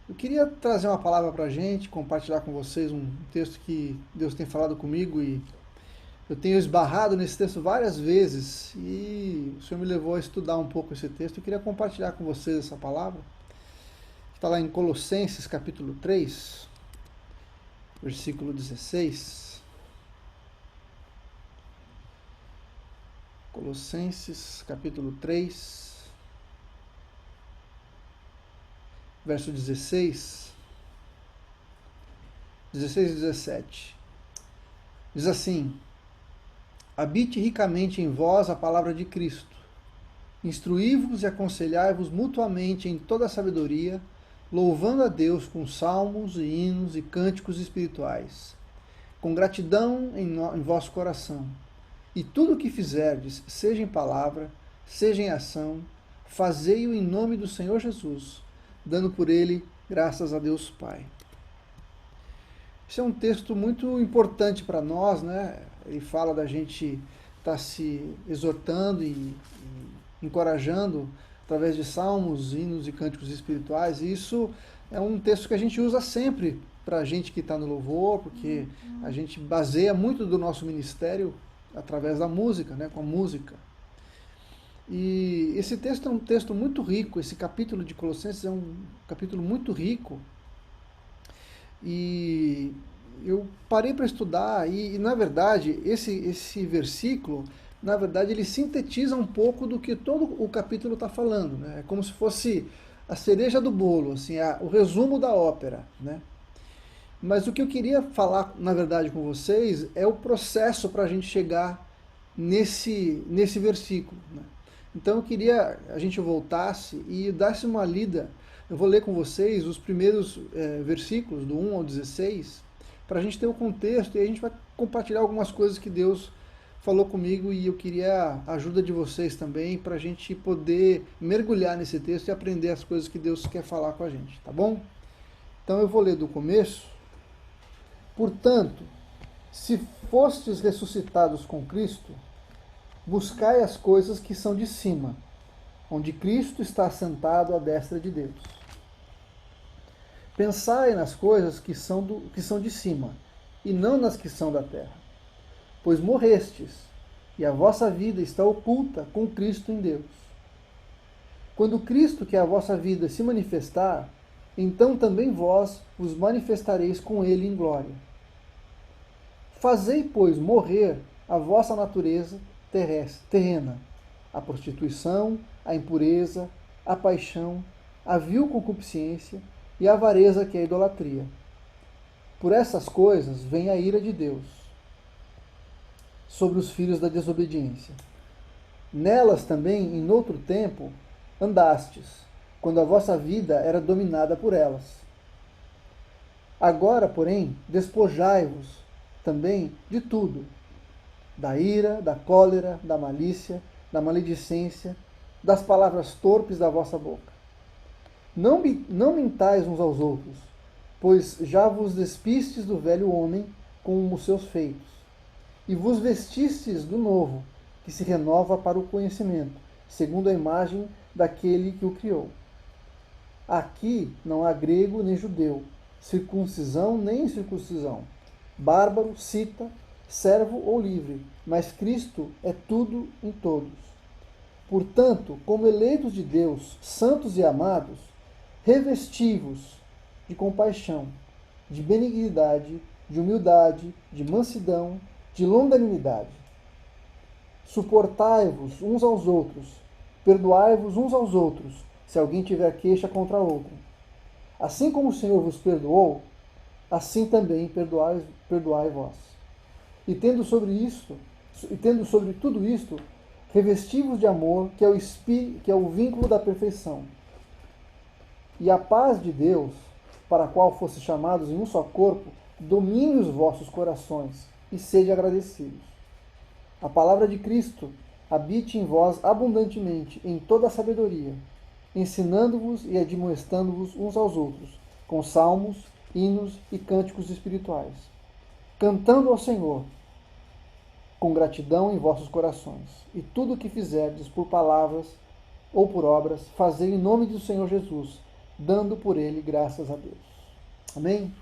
Eu queria trazer uma palavra para a gente, compartilhar com vocês um texto que Deus tem falado comigo e eu tenho esbarrado nesse texto várias vezes e o Senhor me levou a estudar um pouco esse texto. Eu queria compartilhar com vocês essa palavra, que está lá em Colossenses capítulo 3, versículo 16. Colossenses capítulo 3, verso 16 e 17. Diz assim: habite ricamente em vós a palavra de Cristo. Instruí-vos e aconselhai-vos mutuamente em toda a sabedoria, louvando a Deus com salmos e hinos e cânticos espirituais, com gratidão em vosso coração. E tudo o que fizerdes, seja em palavra, seja em ação, fazei-o em nome do Senhor Jesus, dando por ele graças a Deus Pai. Esse é um texto muito importante para nós, né? Ele fala da gente estar se exortando e encorajando através de salmos, hinos e cânticos espirituais. E isso é um texto que a gente usa sempre para a gente que está no louvor, porque a gente baseia muito do nosso ministério através da música, né? Com a música. E esse texto é um texto muito rico, esse capítulo de Colossenses é um capítulo muito rico. E eu parei para estudar e, na verdade, esse versículo, na verdade, ele sintetiza um pouco do que todo o capítulo está falando, né? É como se fosse a cereja do bolo, assim, o resumo da ópera, né? Mas o que eu queria falar, na verdade, com vocês é o processo para a gente chegar nesse versículo, né? Então eu queria a gente voltasse e desse uma lida. Eu vou ler com vocês os primeiros versículos, do 1 ao 16, para a gente ter o contexto e a gente vai compartilhar algumas coisas que Deus falou comigo e eu queria a ajuda de vocês também para a gente poder mergulhar nesse texto e aprender as coisas que Deus quer falar com a gente, tá bom? Então eu vou ler do começo. Portanto, se fostes ressuscitados com Cristo, buscai as coisas que são de cima, onde Cristo está assentado à destra de Deus. Pensai nas coisas que são de cima, e não nas que são da terra. Pois morrestes, e a vossa vida está oculta com Cristo em Deus. Quando Cristo, que é a vossa vida, se manifestar, então também vós vos manifestareis com ele em glória. Fazei, pois, morrer a vossa natureza terrena, a prostituição, a impureza, a paixão, a vil concupiscência e a avareza, que é a idolatria. Por essas coisas vem a ira de Deus sobre os filhos da desobediência. Nelas também, em outro tempo, andastes, quando a vossa vida era dominada por elas. Agora, porém, despojai-vos também de tudo: da ira, da cólera, da malícia, da maledicência, das palavras torpes da vossa boca. Não mintais uns aos outros, pois já vos despistes do velho homem com os seus feitos, e vos vestistes do novo, que se renova para o conhecimento, segundo a imagem daquele que o criou. Aqui não há grego nem judeu, circuncisão nem incircuncisão, bárbaro, cita, servo ou livre, mas Cristo é tudo em todos. Portanto, como eleitos de Deus, santos e amados, revesti-vos de compaixão, de benignidade, de humildade, de mansidão, de longanimidade. Suportai-vos uns aos outros, perdoai-vos uns aos outros, se alguém tiver queixa contra outro. Assim como o Senhor vos perdoou, assim também perdoai vós. E tendo sobre tudo isto, revesti-vos de amor, que é o vínculo da perfeição. E a paz de Deus, para a qual fosse chamados em um só corpo, domine os vossos corações e sede agradecidos. A palavra de Cristo habite em vós abundantemente em toda a sabedoria, ensinando-vos e admoestando-vos uns aos outros, com salmos, hinos e cânticos espirituais, cantando ao Senhor com gratidão em vossos corações. E tudo o que fizerdes por palavras ou por obras, fazei em nome do Senhor Jesus, dando por ele graças a Deus. Amém?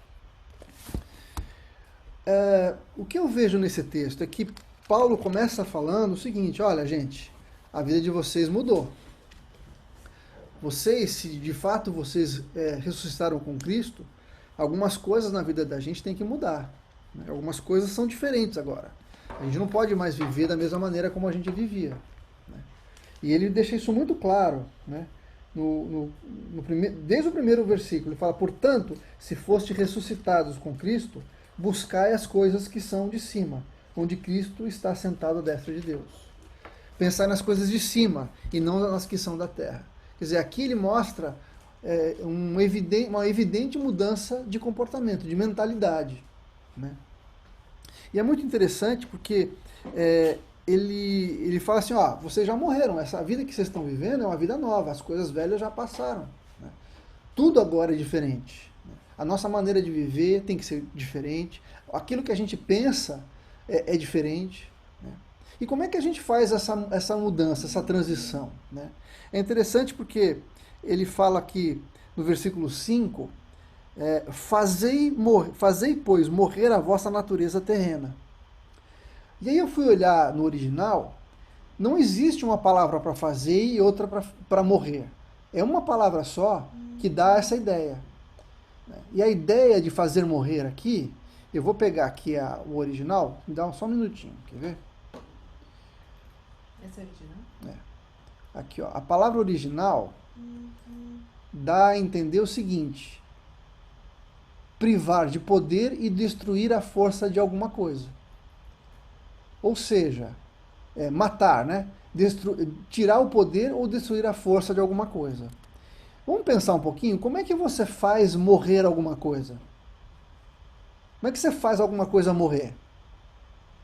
O que eu vejo nesse texto é que Paulo começa falando o seguinte: olha, gente, a vida de vocês mudou. Vocês, se de fato vocês ressuscitaram com Cristo, algumas coisas na vida da gente tem que mudar. Né? Algumas coisas são diferentes agora. A gente não pode mais viver da mesma maneira como a gente vivia. Né? E ele deixa isso muito claro, né? Desde o primeiro versículo. Ele fala: portanto, se foste ressuscitados com Cristo, buscai as coisas que são de cima, onde Cristo está sentado à destra de Deus. Pensar nas coisas de cima e não nas que são da terra. Quer dizer, aqui ele mostra uma evidente mudança de comportamento, de mentalidade. Né? E é muito interessante porque ele fala assim: ó, vocês já morreram, essa vida que vocês estão vivendo é uma vida nova, as coisas velhas já passaram. Né? Tudo agora é diferente. Né? A nossa maneira de viver tem que ser diferente, aquilo que a gente pensa é diferente. Né? E como é que a gente faz essa mudança, essa transição? Né? É interessante porque ele fala aqui no versículo 5, fazei, pois, morrer a vossa natureza terrena. E aí eu fui olhar no original, não existe uma palavra para fazer e outra para morrer. É uma palavra só que dá essa ideia. E a ideia de fazer morrer aqui, eu vou pegar aqui o original, me dá só um minutinho, quer ver? Esse é original? Aqui, ó, a palavra original dá a entender o seguinte: privar de poder e destruir a força de alguma coisa. Ou seja, matar, né? Tirar o poder ou destruir a força de alguma coisa. Vamos pensar um pouquinho, como é que você faz morrer alguma coisa? Como é que você faz alguma coisa morrer?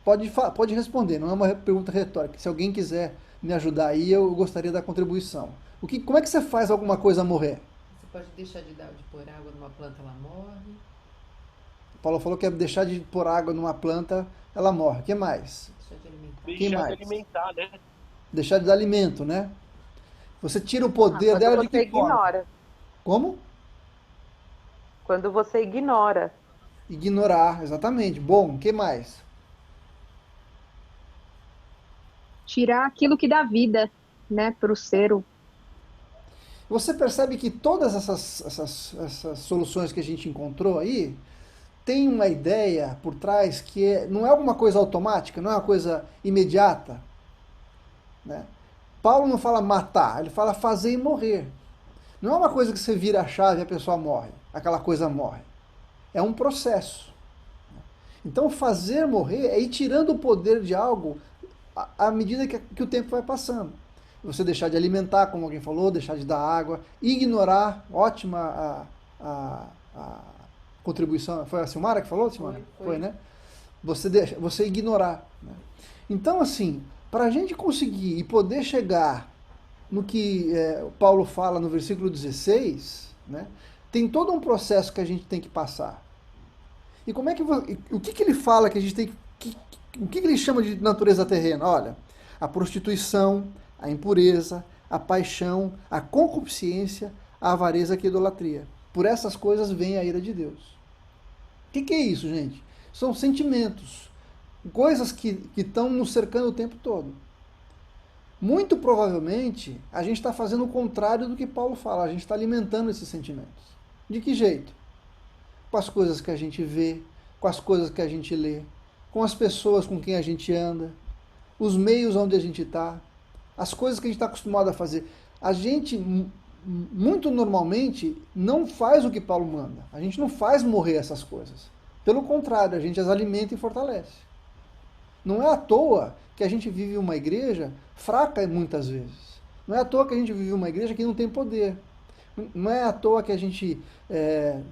Pode responder, não é uma pergunta retórica. Se alguém quiser me ajudar aí, eu gostaria da contribuição. Como é que você faz alguma coisa morrer? Você pode deixar de pôr água numa planta, ela morre. Paulo falou que é deixar de pôr água numa planta, ela morre. O que mais? Deixar de alimentar. Deixar de alimentar, né? Deixar de dar alimento, né? Você tira o poder dela de que forma? Ignora. Como? Quando você ignora. Ignorar, exatamente. Bom, o que mais? Tirar aquilo que dá vida, né, para o ser. Você percebe que todas essas soluções que a gente encontrou aí tem uma ideia por trás que não é alguma coisa automática, não é uma coisa imediata. Né? Paulo não fala matar, ele fala fazer e morrer. Não é uma coisa que você vira a chave e a pessoa morre, aquela coisa morre. É um processo. Então fazer morrer é ir tirando o poder de algo à medida que o tempo vai passando. Você deixar de alimentar, como alguém falou, deixar de dar água, ignorar, ótima a contribuição. Foi a Silmara que falou, Silmara? Foi, né? Você ignorar. Né? Então, assim, para a gente conseguir e poder chegar no que Paulo fala no versículo 16, né, tem todo um processo que a gente tem que passar. E como é que o que ele fala que a gente tem o que ele chama de natureza terrena? Olha, a prostituição, a impureza, a paixão, a concupiscência, a avareza e a idolatria. Por essas coisas vem a ira de Deus. O que é isso, gente? São sentimentos, coisas que estão nos cercando o tempo todo. Muito provavelmente, a gente está fazendo o contrário do que Paulo fala, a gente está alimentando esses sentimentos. De que jeito? Com as coisas que a gente vê, com as coisas que a gente lê, com as pessoas com quem a gente anda, os meios onde a gente está, as coisas que a gente está acostumado a fazer. A gente, muito normalmente, não faz o que Paulo manda. A gente não faz morrer essas coisas. Pelo contrário, a gente as alimenta e fortalece. Não é à toa que a gente vive uma igreja fraca muitas vezes. Não é à toa que a gente vive uma igreja que não tem poder. Não é à toa que a gente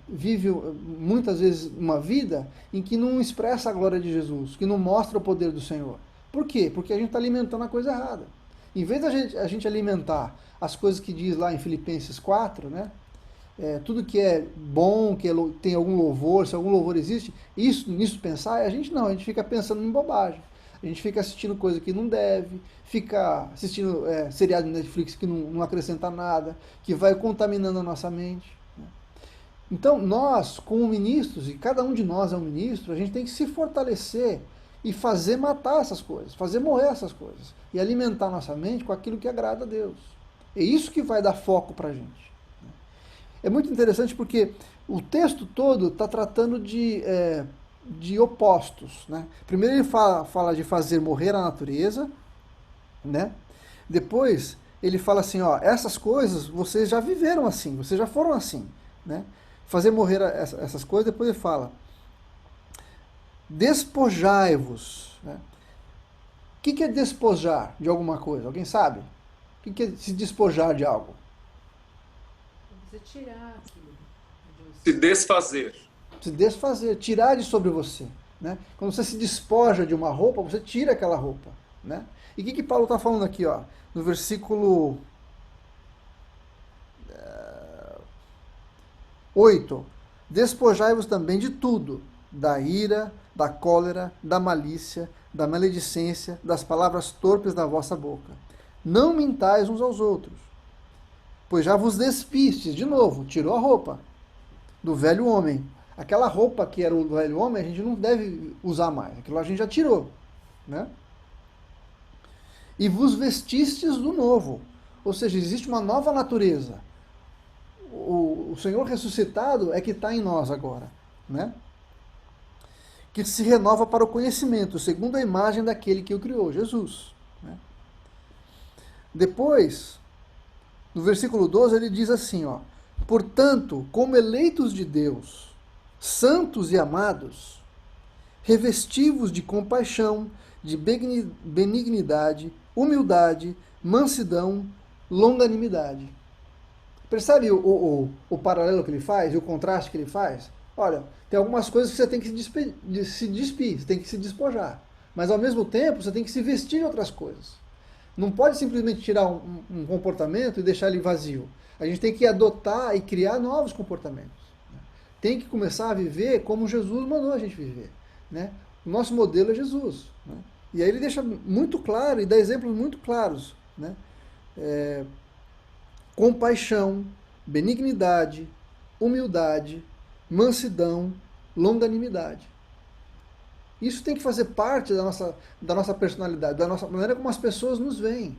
vive muitas vezes uma vida em que não expressa a glória de Jesus, que não mostra o poder do Senhor. Por quê? Porque a gente está alimentando a coisa errada. Em vez da a gente alimentar as coisas que diz lá em Filipenses 4, né? Tudo que é bom, que tem algum louvor, se algum louvor existe, nisso pensar, a gente fica pensando em bobagem. A gente fica assistindo coisa que não deve, fica assistindo seriado de Netflix que não acrescenta nada, que vai contaminando a nossa mente. Né? Então, nós, como ministros, e cada um de nós é um ministro, a gente tem que se fortalecer e fazer matar essas coisas, fazer morrer essas coisas, e alimentar nossa mente com aquilo que agrada a Deus. É isso que vai dar foco para a gente. É muito interessante porque o texto todo está tratando de opostos. Né? Primeiro ele fala de fazer morrer a natureza, né? Depois ele fala assim, ó, essas coisas vocês já viveram assim, vocês já foram assim. Né? Fazer morrer essas coisas, depois ele fala, despojai-vos. Né? O que é despojar de alguma coisa? Alguém sabe? O que é se despojar de algo? Você tirar aquilo de Se você. desfazer. Se desfazer, tirar de sobre você. Né? Quando você se despoja de uma roupa, você tira aquela roupa. Né? E o que Paulo está falando aqui? Ó, no versículo 8. Despojai-vos também de tudo, da ira, da cólera, da malícia, da maledicência, das palavras torpes da vossa boca. Não mintais uns aos outros, pois já vos despistes, de novo, tirou a roupa do velho homem. Aquela roupa que era o velho homem, a gente não deve usar mais, aquilo a gente já tirou. Né? E vos vestistes do novo, ou seja, existe uma nova natureza. O Senhor ressuscitado é que está em nós agora, né? Que se renova para o conhecimento, segundo a imagem daquele que o criou, Jesus. Né? Depois, no versículo 12, ele diz assim, ó, portanto, como eleitos de Deus, santos e amados, revesti-vos de compaixão, de benignidade, humildade, mansidão, longanimidade. Percebe o paralelo que ele faz e o contraste que ele faz? Olha, tem algumas coisas que você tem que se despir, você tem que se despojar. Mas ao mesmo tempo você tem que se vestir de outras coisas. Não pode simplesmente tirar um comportamento e deixar ele vazio. A gente tem que adotar e criar novos comportamentos. Tem que começar a viver como Jesus mandou a gente viver. Né? O nosso modelo é Jesus. Né? E aí ele deixa muito claro e dá exemplos muito claros. Né? Compaixão, benignidade, humildade, mansidão, longanimidade. Isso tem que fazer parte da nossa personalidade, da nossa maneira como as pessoas nos veem.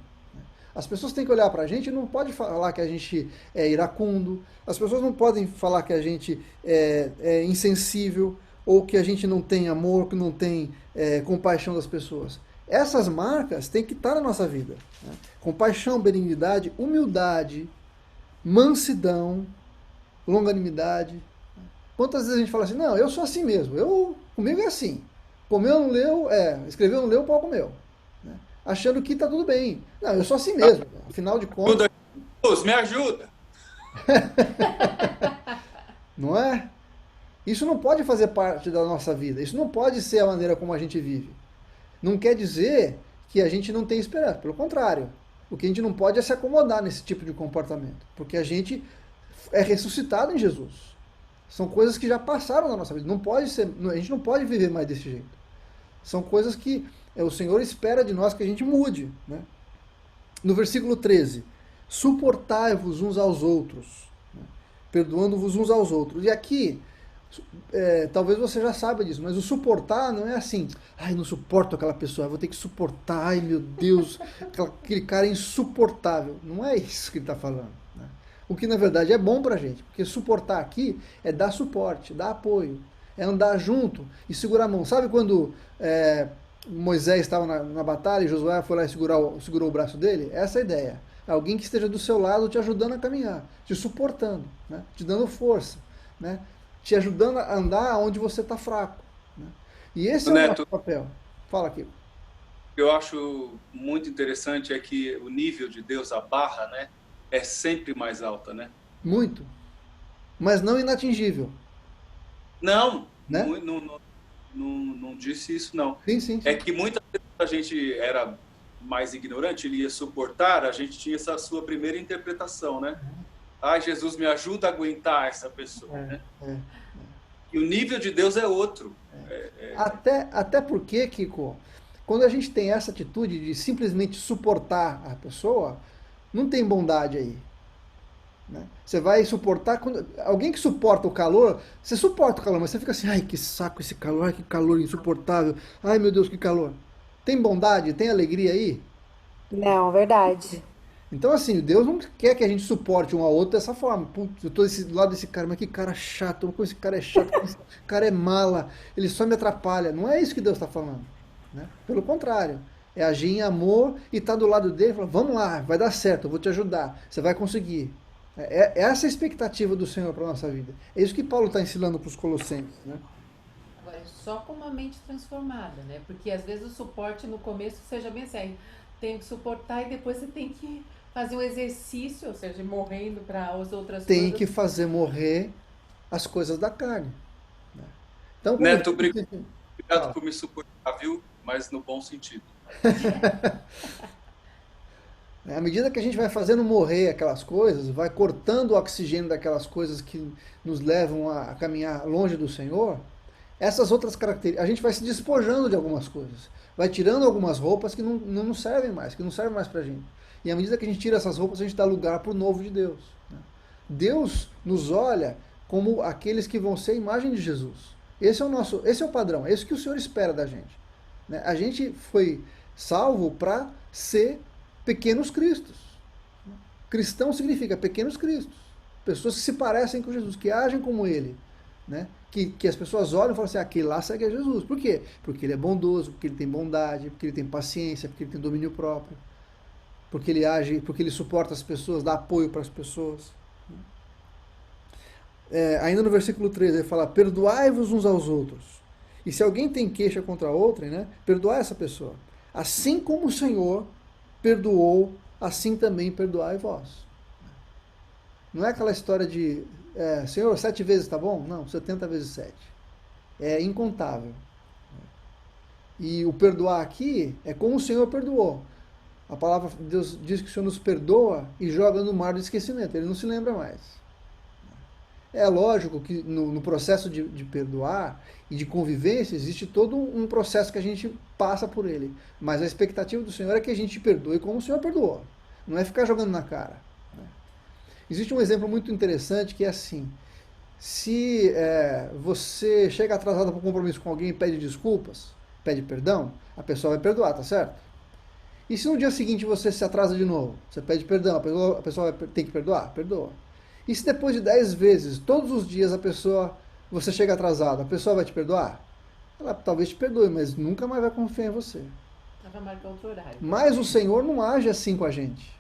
As pessoas têm que olhar para a gente e não pode falar que a gente é iracundo, as pessoas não podem falar que a gente é insensível, ou que a gente não tem amor, que não tem compaixão das pessoas. Essas marcas têm que estar na nossa vida. Né? Compaixão, benignidade, humildade, mansidão, longanimidade. Quantas vezes a gente fala assim, não, eu sou assim mesmo, comigo é assim. Comeu, não leu, escreveu, não leu, o pau comeu. Né? Achando que está tudo bem. Não, eu sou assim mesmo, afinal de contas... Deus, me ajuda! Não é? Isso não pode fazer parte da nossa vida, isso não pode ser a maneira como a gente vive. Não quer dizer que a gente não tem esperança, pelo contrário. O que a gente não pode é se acomodar nesse tipo de comportamento, porque a gente é ressuscitado em Jesus. São coisas que já passaram na nossa vida. Não pode ser, a gente não pode viver mais desse jeito. São coisas que o Senhor espera de nós que a gente mude. Né? No versículo 13, suportai-vos uns aos outros, né? Perdoando-vos uns aos outros. E aqui, talvez você já saiba disso, mas o suportar não é assim, ai, não suporto aquela pessoa, vou ter que suportar, ai meu Deus, aquele cara é insuportável. Não é isso que ele está falando. Né? O que na verdade é bom pra gente, porque suportar aqui é dar suporte, dar apoio, é andar junto e segurar a mão. Sabe quando Moisés estava na batalha e Josué foi lá e segurou o braço dele? Essa é a ideia. Alguém que esteja do seu lado te ajudando a caminhar, te suportando, né? Te dando força, né? Te ajudando a andar onde você está fraco. Né? E esse é o nosso papel. Fala aqui. O que eu acho muito interessante é que o nível de Deus, a barra, né, é sempre mais alta, né? Muito. Mas não inatingível. Não, né? não disse isso, não. Sim. É que muitas vezes a gente era mais ignorante, ele ia suportar, a gente tinha essa sua primeira interpretação, né? Ah, Jesus me ajuda a aguentar essa pessoa, né? E o nível de Deus é outro. Até porque, Kiko, Quando a gente tem essa atitude de simplesmente suportar a pessoa, não tem bondade aí. Né? Você vai suportar. Alguém que suporta o calor, você suporta o calor, mas você fica assim, ai que saco esse calor, ai que calor insuportável, ai meu Deus que calor. Tem bondade, tem alegria aí? Não, verdade. Então, assim, Deus não quer que a gente suporte um ao outro dessa forma. Putz, eu tô do lado desse cara, mas que cara chato, como esse cara é chato, como esse cara é mala, ele só me atrapalha. Não é isso que Deus está falando. Né? Pelo contrário, é agir em amor e estar do lado dele e falar, vamos lá, vai dar certo, eu vou te ajudar, você vai conseguir. Essa é a expectativa do Senhor para a nossa vida. É isso que Paulo está ensinando para os Colossenses. Né? Agora, é só com uma mente transformada, né? Porque às vezes o suporte no começo seja bem assim, tem que suportar e depois você tem que fazer um exercício, ou seja, morrendo para as outras Tem coisas. que fazer morrer as coisas da carne. Né? Então, Neto, obrigado Fala. por me suportar, viu? Mas no bom sentido. À medida que a gente vai fazendo morrer aquelas coisas, vai cortando o oxigênio daquelas coisas que nos levam a caminhar longe do Senhor, essas outras características, a gente vai se despojando de algumas coisas, vai tirando algumas roupas que não nos servem mais, que não servem mais pra gente. E à medida que a gente tira essas roupas, a gente dá lugar para o novo de Deus. Né? Deus nos olha como aqueles que vão ser a imagem de Jesus. Esse é o padrão, é isso que o Senhor espera da gente. Né? A gente foi salvo para ser pequenos cristos. Cristão significa pequenos cristos. Pessoas que se parecem com Jesus, que agem como ele. Né? Que as pessoas olham e falam assim, aquele lá segue a Jesus. Por quê? Porque ele é bondoso, porque ele tem bondade, porque ele tem paciência, porque ele tem domínio próprio. Porque ele age, porque ele suporta as pessoas, dá apoio para as pessoas. Ainda no versículo 3 ele fala, perdoai-vos uns aos outros. E se alguém tem queixa contra outrem, né, perdoai essa pessoa. Assim como o Senhor perdoou, assim também perdoai vós. Não é aquela história de, Senhor, 7 vezes tá bom? Não, 70 vezes 7. É incontável. E o perdoar aqui é como o Senhor perdoou. A palavra de Deus diz que o Senhor nos perdoa e joga no mar do esquecimento. Ele não se lembra mais. É lógico que no processo de perdoar e de convivência existe todo um processo que a gente passa por ele. Mas a expectativa do Senhor é que a gente perdoe como o Senhor perdoou. Não é ficar jogando na cara. Né? Existe um exemplo muito interessante que é assim. Se você chega atrasado para um compromisso com alguém e pede desculpas, pede perdão, a pessoa vai perdoar, tá certo? E se no dia seguinte você se atrasa de novo, você pede perdão, a pessoa tem que perdoar? Perdoa. E se depois de 10 vezes, todos os dias você chega atrasado, a pessoa vai te perdoar? Ela talvez te perdoe, mas nunca mais vai confiar em você. Vai marcar outro horário. Mas o Senhor não age assim com a gente.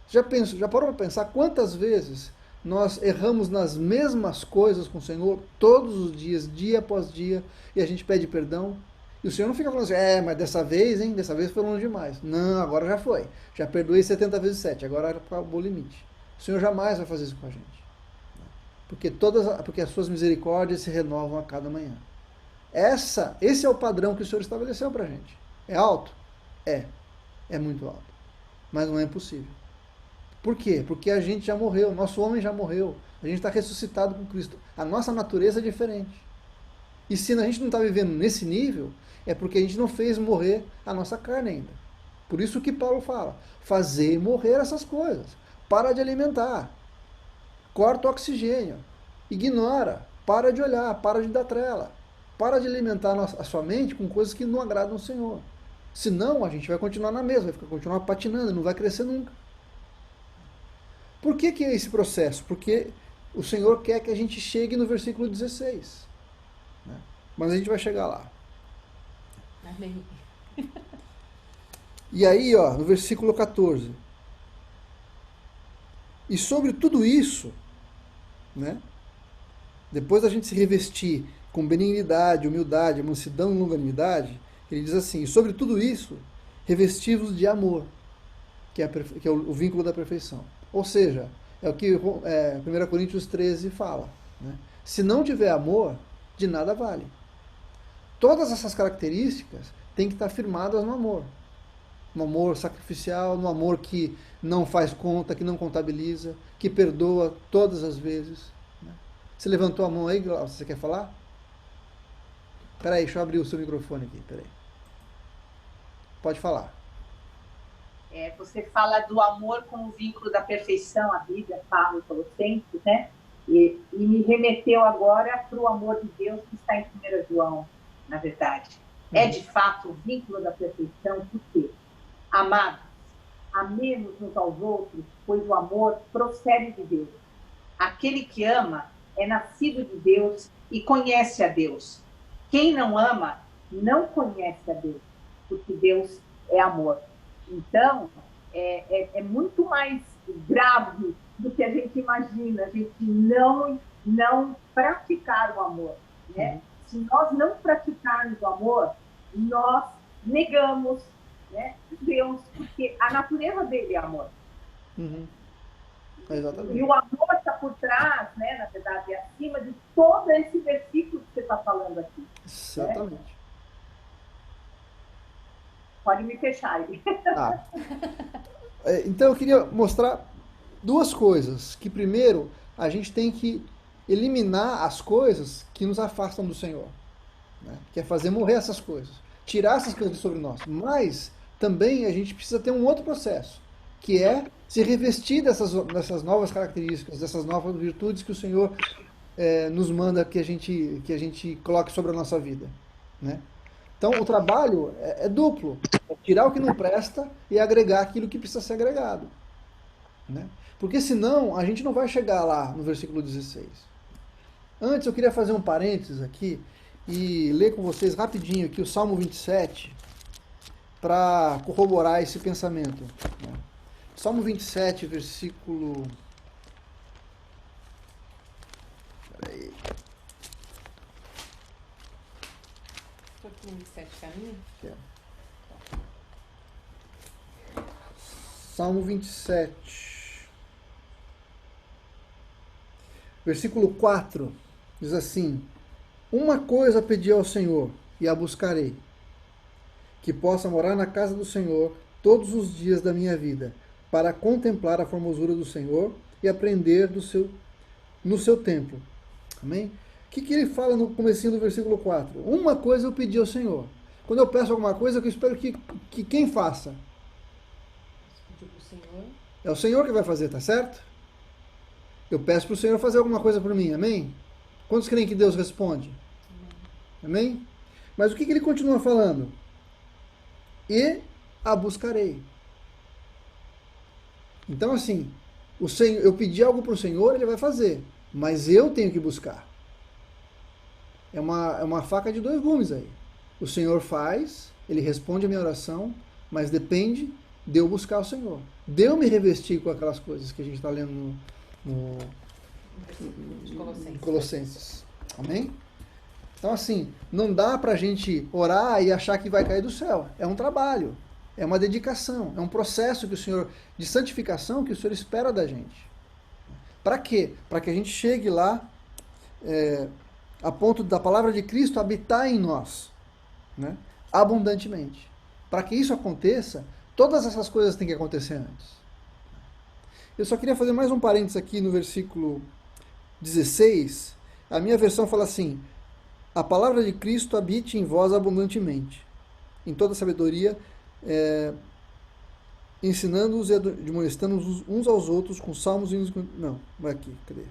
Já parou para pensar quantas vezes nós erramos nas mesmas coisas com o Senhor, todos os dias, dia após dia, e a gente pede perdão? E o Senhor não fica falando assim, mas dessa vez foi longe demais. Não, agora já foi. Já perdoei 70 vezes 7, agora acabou o limite. O Senhor jamais vai fazer isso com a gente. Porque as suas misericórdias se renovam a cada manhã. Esse é o padrão que o Senhor estabeleceu para a gente. É alto? É muito alto. Mas não é impossível. Por quê? Porque a gente já morreu, nosso homem já morreu. A gente está ressuscitado com Cristo. A nossa natureza é diferente. E se a gente não está vivendo nesse nível, é porque a gente não fez morrer a nossa carne ainda. Por isso que Paulo fala, fazer morrer essas coisas. Para de alimentar. Corta o oxigênio. Ignora. Para de olhar. Para de dar trela. Para de alimentar a sua mente com coisas que não agradam ao Senhor. Senão a gente vai continuar na mesma, vai continuar patinando, não vai crescer nunca. Por que é esse processo? Porque o Senhor quer que a gente chegue no versículo 16. Né? Mas a gente vai chegar lá. Amém. E aí, no versículo 14. E sobre tudo isso, né, depois da gente se revestir com benignidade, humildade, mansidão e longanimidade, ele diz assim, e sobre tudo isso, revestivos de amor, que é o vínculo da perfeição. Ou seja, é o que 1 Coríntios 13 fala. Né? Se não tiver amor, de nada vale. Todas essas características têm que estar firmadas no amor. No amor sacrificial, no amor que não faz conta, que não contabiliza, que perdoa todas as vezes. Né? Você levantou a mão aí, Glaucio, você quer falar? Espera aí, deixa eu abrir o seu microfone aqui, espera aí. Pode falar. Você fala do amor como vínculo da perfeição, a Bíblia fala em Colossenses, né? E me remeteu agora para o amor de Deus que está em 1 João, na verdade. É de fato o vínculo da perfeição, porque, amados, amemos uns aos outros, pois o amor procede de Deus. Aquele que ama é nascido de Deus e conhece a Deus. Quem não ama não conhece a Deus, porque Deus é amor. Então, é muito mais grave do que a gente imagina, a gente não praticar o amor, né? Se nós não praticarmos o amor, nós negamos, né, Deus, porque a natureza dele é amor. Exatamente. E o amor está por trás, né, na verdade, é acima de todo esse versículo que você está falando aqui. Exatamente. Né? Pode me fechar aí. Tá. Então eu queria mostrar duas coisas. Que primeiro, a gente tem que eliminar as coisas que nos afastam do Senhor. Né? Que é fazer morrer essas coisas. Tirar essas coisas de sobre nós. Mas também a gente precisa ter um outro processo, que é se revestir dessas novas características, dessas novas virtudes que o Senhor nos manda que a gente coloque sobre a nossa vida. Né? Então, o trabalho é duplo. É tirar o que não presta e agregar aquilo que precisa ser agregado. Né? Porque senão, a gente não vai chegar lá no versículo 16. Antes, eu queria fazer um parênteses aqui e ler com vocês rapidinho aqui o Salmo 27 para corroborar esse pensamento. Né? Salmo 27, versículo... Peraí. Estou aqui no 27 caminho. Salmo 27, versículo 4, diz assim: uma coisa pedi ao Senhor, e a buscarei, que possa morar na casa do Senhor todos os dias da minha vida, para contemplar a formosura do Senhor e aprender no seu templo. Amém? O que ele fala no comecinho do versículo 4? Uma coisa eu pedi ao Senhor. Quando eu peço alguma coisa, eu espero que quem faça? É o Senhor que vai fazer, tá certo? Eu peço para o Senhor fazer alguma coisa por mim, amém? Quantos creem que Deus responde? Amém? Mas o que ele continua falando? E a buscarei. Então, assim, eu pedi algo para o Senhor, ele vai fazer, mas eu tenho que buscar. É uma faca de dois gumes aí. O Senhor faz, ele responde a minha oração, mas depende de eu buscar o Senhor. De eu me revestir com aquelas coisas que a gente está lendo no Colossenses. Amém? Então, assim, não dá pra gente orar e achar que vai cair do céu. É um trabalho, é uma dedicação, é um processo que o Senhor, de santificação, que o Senhor espera da gente. Para quê? Para que a gente chegue lá a ponto da palavra de Cristo habitar em nós, né? Abundantemente. Para que isso aconteça, todas essas coisas têm que acontecer antes. Eu só queria fazer mais um parênteses aqui no versículo 16. A minha versão fala assim: a palavra de Cristo habite em vós abundantemente, em toda sabedoria, ensinando-os e admoestando uns aos outros com salmos e hinos... Não, não é aqui, cadê?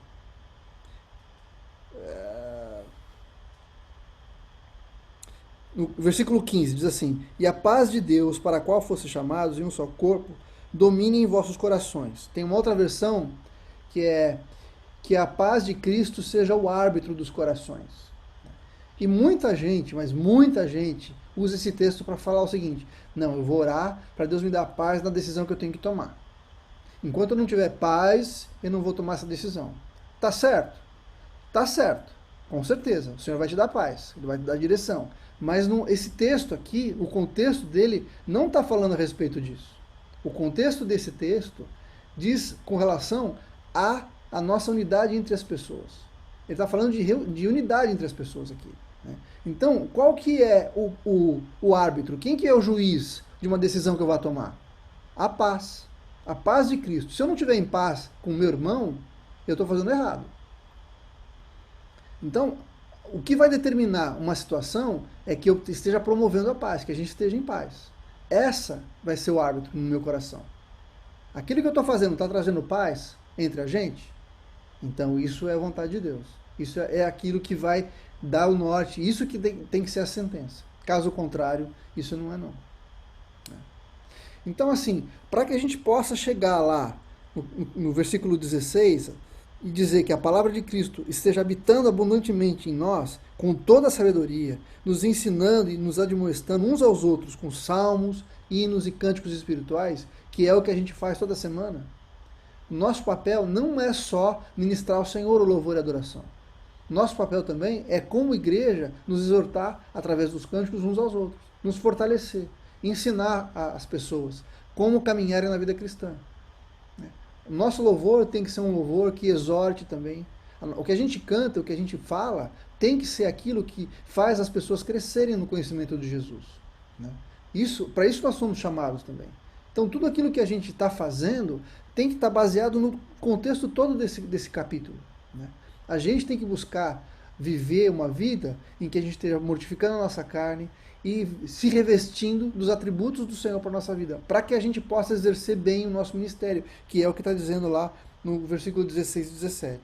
No versículo 15 diz assim: e a paz de Deus, para a qual fossem chamados em um só corpo, domine em vossos corações. Tem uma outra versão que é que a paz de Cristo seja o árbitro dos corações. E muita gente, mas muita gente, usa esse texto para falar o seguinte: não, eu vou orar para Deus me dar paz na decisão que eu tenho que tomar. Enquanto eu não tiver paz, eu não vou tomar essa decisão. Tá certo? Tá certo. Com certeza. O Senhor vai te dar paz, Ele vai te dar direção. Mas esse texto aqui, o contexto dele, não está falando a respeito disso. O contexto desse texto diz com relação à nossa unidade entre as pessoas. Ele está falando de unidade entre as pessoas aqui. Né? Então, qual que é o árbitro? Quem que é o juiz de uma decisão que eu vou tomar? A paz. A paz de Cristo. Se eu não estiver em paz com o meu irmão, eu estou fazendo errado. Então, o que vai determinar uma situação é que eu esteja promovendo a paz, que a gente esteja em paz. Essa vai ser o árbitro no meu coração. Aquilo que eu estou fazendo está trazendo paz entre a gente? Então isso é a vontade de Deus. Isso é aquilo que vai dar o norte. Isso que tem que ser a sentença. Caso contrário, isso não é não. Então assim, para que a gente possa chegar lá no versículo 16 e dizer que a palavra de Cristo esteja habitando abundantemente em nós, com toda a sabedoria, nos ensinando e nos admoestando uns aos outros com salmos, hinos e cânticos espirituais, que é o que a gente faz toda semana. Nosso papel não é só ministrar ao Senhor o louvor e a adoração. Nosso papel também é, como igreja, nos exortar através dos cânticos uns aos outros, nos fortalecer, ensinar as pessoas como caminharem na vida cristã. O nosso louvor tem que ser um louvor que exorte também. O que a gente canta, o que a gente fala, tem que ser aquilo que faz as pessoas crescerem no conhecimento de Jesus. Para isso nós somos chamados também. Então tudo aquilo que a gente está fazendo tem que estar baseado no contexto todo desse capítulo. A gente tem que buscar viver uma vida em que a gente esteja mortificando a nossa carne e se revestindo dos atributos do Senhor para a nossa vida, para que a gente possa exercer bem o nosso ministério, que é o que está dizendo lá no versículo 16 e 17.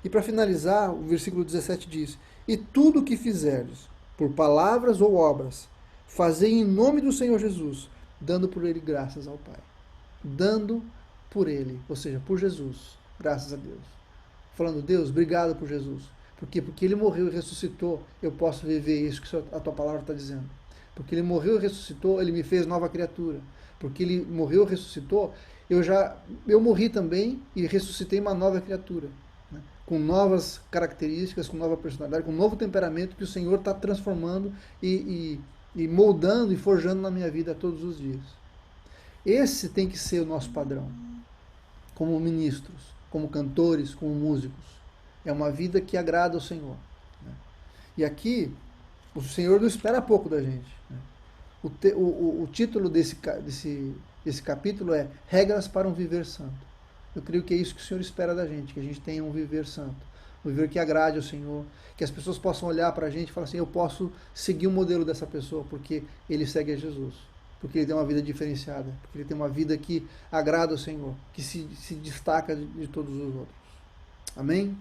E para finalizar, o versículo 17 diz: e tudo o que fizerdes, por palavras ou obras, fazei em nome do Senhor Jesus, dando por ele graças ao Pai. Dando por ele, ou seja, por Jesus, graças a Deus. Falando, Deus, obrigado por Jesus. Por quê? Porque ele morreu e ressuscitou, eu posso viver isso que a tua palavra está dizendo. Porque ele morreu e ressuscitou, ele me fez nova criatura. Porque ele morreu e ressuscitou, eu morri também e ressuscitei uma nova criatura. Com novas características, com nova personalidade, com um novo temperamento que o Senhor está transformando e moldando e forjando na minha vida todos os dias. Esse tem que ser o nosso padrão. Como ministros, como cantores, como músicos. É uma vida que agrada ao Senhor. E aqui, o Senhor não espera pouco da gente. O título desse capítulo é Regras para um Viver Santo. Eu creio que é isso que o Senhor espera da gente, que a gente tenha um viver santo. Um viver que agrade ao Senhor, que as pessoas possam olhar para a gente e falar assim, eu posso seguir o modelo dessa pessoa, porque ele segue a Jesus. Porque ele tem uma vida diferenciada, porque ele tem uma vida que agrada ao Senhor, que se destaca de todos os outros. Amém?